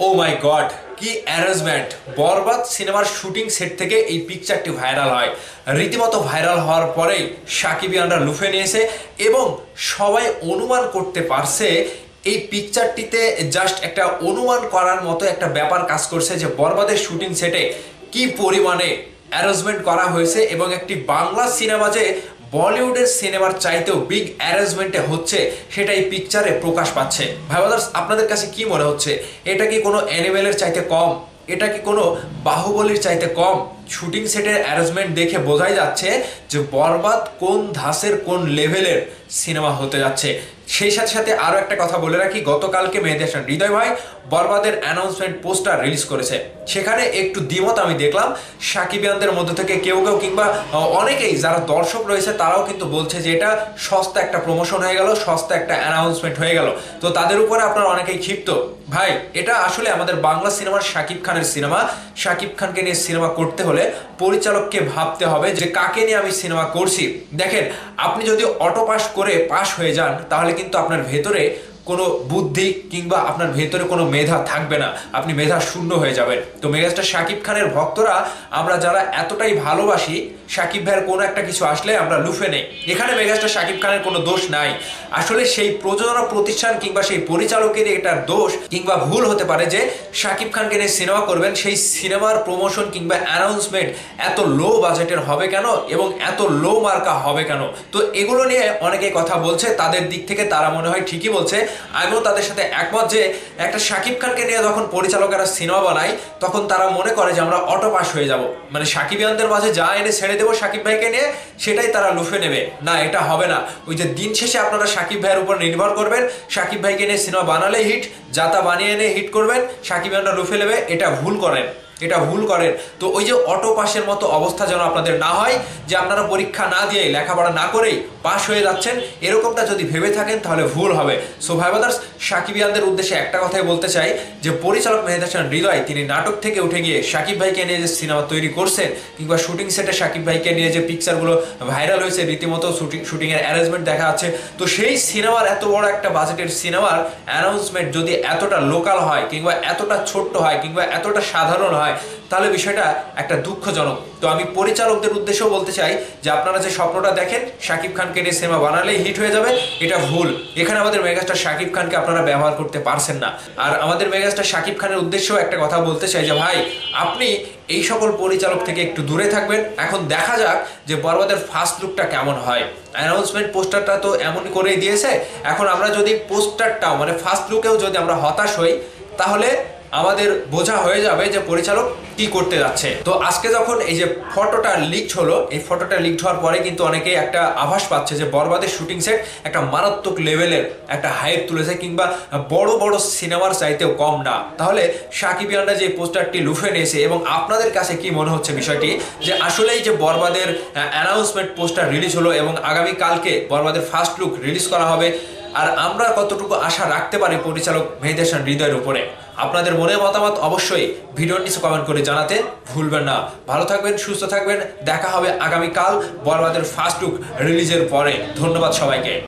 ও মাই god, কি arrangement! বরবাদ সিনেমার shooting set থেকে এই পিকচারটি ভাইরাল হয়। রীতিমতো ভাইরাল হওয়ার পরেই সাকিবিয়ানরা লুফে নিয়েছে এবং সবাই অনুমান করতে পারছে এই পিকচারটিতে জাস্ট একটা অনুমান করার মতো একটা ব্যাপার কাজ করছে যে বরবাদের শুটিং সেটে কি পরিমাণে অ্যারেঞ্জমেন্ট করা হয়েছে এবং একটি বাংলা সিনেমা যে বলিউডের সিনেমার চাইতেও বিগ অ্যারেঞ্জমেন্টে হচ্ছে সেটা এই পিকচারে প্রকাশ পাচ্ছে। ভাই ব্রাদার্স, আপনাদের কাছে কি মনে হচ্ছে? এটা কি কোনো অ্যানিমেলের চাইতে কম? এটা কি কোনো বাহুবলীর চাইতে কম? শুটিং সেটের অ্যারেঞ্জমেন্ট দেখে বোঝাই যাচ্ছে যে বরবাদ কোন ধাঁচের কোন লেভেলের সিনেমা হতে যাচ্ছে। সেই সাথে সাথে আরও একটা কথা বলে রাখি, গতকালকে মেহেদী হাসান হৃদয় ভাই বরবাদের অ্যানাউন্সমেন্ট পোস্টার রিলিজ করেছে। সেখানে একটু দ্বিমত আমি দেখলাম সাকিবিয়ানদের মধ্য থেকে কেউ কেউ কিংবা অনেকেই যারা দর্শক রয়েছে তারাও কিন্তু বলছে যে এটা সস্তা একটা প্রমোশন হয়ে গেল, সস্তা একটা অ্যানাউন্সমেন্ট হয়ে গেল। তো তাদের উপরে আপনারা অনেকেই ক্ষিপ্ত। ভাই, এটা আসলে আমাদের বাংলা সিনেমার শাকিব খানের সিনেমা। শাকিব খানকে নিয়ে সিনেমা করতে হলে পরিচালককে ভাবতে হবে যে কাকে নিয়ে আমি সিনেমা করছি। দেখেন, আপনি যদি অটো পাস করে পাশ হয়ে যান তাহলে কিন্তু আপনার ভেতরে কোনো বুদ্ধি কিংবা আপনার ভেতরে কোনো মেধা থাকবে না, আপনি মেধা শূন্য হয়ে যাবেন। তো মেগাস্টার শাকিব খানের ভক্তরা আমরা যারা এতটাই ভালোবাসি, শাকিব ভাইয়ের কোনো একটা কিছু আসলে আমরা লুফে নেই। এখানে মেগাস্টার শাকিব খানের কোনো দোষ নাই। আসলে সেই প্রযোজনা প্রতিষ্ঠান কিংবা সেই পরিচালকের এটার দোষ কিংবা ভুল হতে পারে যে শাকিব খানকে নিয়ে সিনেমা করবেন, সেই সিনেমার প্রমোশন কিংবা অ্যানাউন্সমেন্ট এত লো বাজেটের হবে কেন এবং এত লো মার্কা হবে কেন। তো এগুলো নিয়ে অনেকে কথা বলছে, তাদের দিক থেকে তারা মনে হয় ঠিকই বলছে। আমিও তাদের সাথে একমত যে একটা শাকিব খানকে নিয়ে যখন পরিচালকেরা সিনেমা বানায় তখন তারা মনে করে যে আমরা অটো পাস হয়ে যাব, মানে সাকিবিয়ানদের মাঝে যা এনে ছেড়ে দেবো শাকিব ভাইকে নিয়ে সেটাই তারা লুফে নেবে। না, এটা হবে না। ওই যে দিন শেষে আপনারা শাকিব ভাইয়ের উপর নির্ভর করবেন, শাকিব ভাইকে নিয়ে সিনেমা বানালে হিট, যাতা বানিয়ে এনে হিট করবেন, সাকিবিয়ানরা লুফে নেবে। এটা ভুল করেন, এটা ভুল করেন। তো ওই যে অটো পাসের মতো অবস্থা যেন আপনাদের না হয়, যে আপনারা পরীক্ষা না দিয়ে লেখাপড়া না করেই পাস হয়ে যাচ্ছেন, এরকমটা যদি ভেবে থাকেন তাহলে ভুল হবে। সো ভাই ব্রাদার্স, সাকিবিয়ানদের উদ্দেশ্যে একটা কথাই বলতে চাই যে পরিচালক মেহেদী হাসান হৃদয় তিনি নাটক থেকে উঠে গিয়ে শাকিব ভাইকে নিয়ে যে সিনেমা তৈরি করছেন কিংবা শুটিং সেটে শাকিব ভাইকে নিয়ে যে পিকচারগুলো ভাইরাল হয়েছে, রীতিমতো শুটিংয়ের অ্যারেঞ্জমেন্ট দেখা যাচ্ছে, তো সেই সিনেমার এত বড় একটা বাজেটের সিনেমার অ্যানাউন্সমেন্ট যদি এতটা লোকাল হয় কিংবা এতটা ছোট্ট হয় কিংবা এতটা সাধারণ হয় তাহলে বিষয়টা একটা দুঃখজনক। তো আমি পরিচালকদের উদ্দেশ্যেও বলতে চাই যে আপনারা যে স্বপ্নটা দেখেন শাকিব খানকে নিয়ে সিনেমা বানালেই হিট হয়ে যাবে, এটা ভুল। এখানে আমাদের মেগাস্টার শাকিব খানকে আপনারা ব্যবহার করতে পারছেন না। আর আমাদের মেগাস্টার শাকিব খানের উদ্দেশ্যেও একটা কথা বলতে চাই যে ভাই, আপনি এই সকল পরিচালক থেকে একটু দূরে থাকবেন। এখন দেখা যাক যে বরবাদের ফার্স্ট লুকটা কেমন হয়। অ্যানাউন্সমেন্ট পোস্টারটা তো এমন করেই দিয়েছে, এখন আমরা যদি পোস্টারটাও মানে ফার্স্ট লুকেও যদি আমরা হতাশ হই তাহলে আমাদের বোঝা হয়ে যাবে যে পরিচালক কি করতে যাচ্ছে। তো আজকে যখন এই যে ফটোটা লিকড হলো, এই ফটোটা লিকড হওয়ার পরে কিন্তু অনেকেই একটা আভাস পাচ্ছে যে বরবাদের শুটিং সেট একটা মারাত্মক লেভেলের একটা হাইপ তুলেছে কিংবা বড় বড় সিনেমার চাইতেও কম না। তাহলে সাকিবিয়ানরা যে পোস্টারটি লুফে নিয়েছে, এবং আপনাদের কাছে কি মনে হচ্ছে বিষয়টি যে আসলেই যে বরবাদের অ্যানাউন্সমেন্ট পোস্টার রিলিজ হলো এবং আগামীকালকে বরবাদের ফার্স্ট লুক রিলিজ করা হবে, আর আমরা কতটুকু আশা রাখতে পারি পরিচালক মেহেদী হাসান হৃদয়ের উপরে? আপনাদের মনে মতামত অবশ্যই ভিডিওর নিচে কমেন্ট করে জানাতে ভুলবেন না। ভালো থাকবেন, সুস্থ থাকবেন। দেখা হবে আগামীকাল বরবাদের ফার্স্ট লুক রিলিজের পরে। ধন্যবাদ সবাইকে।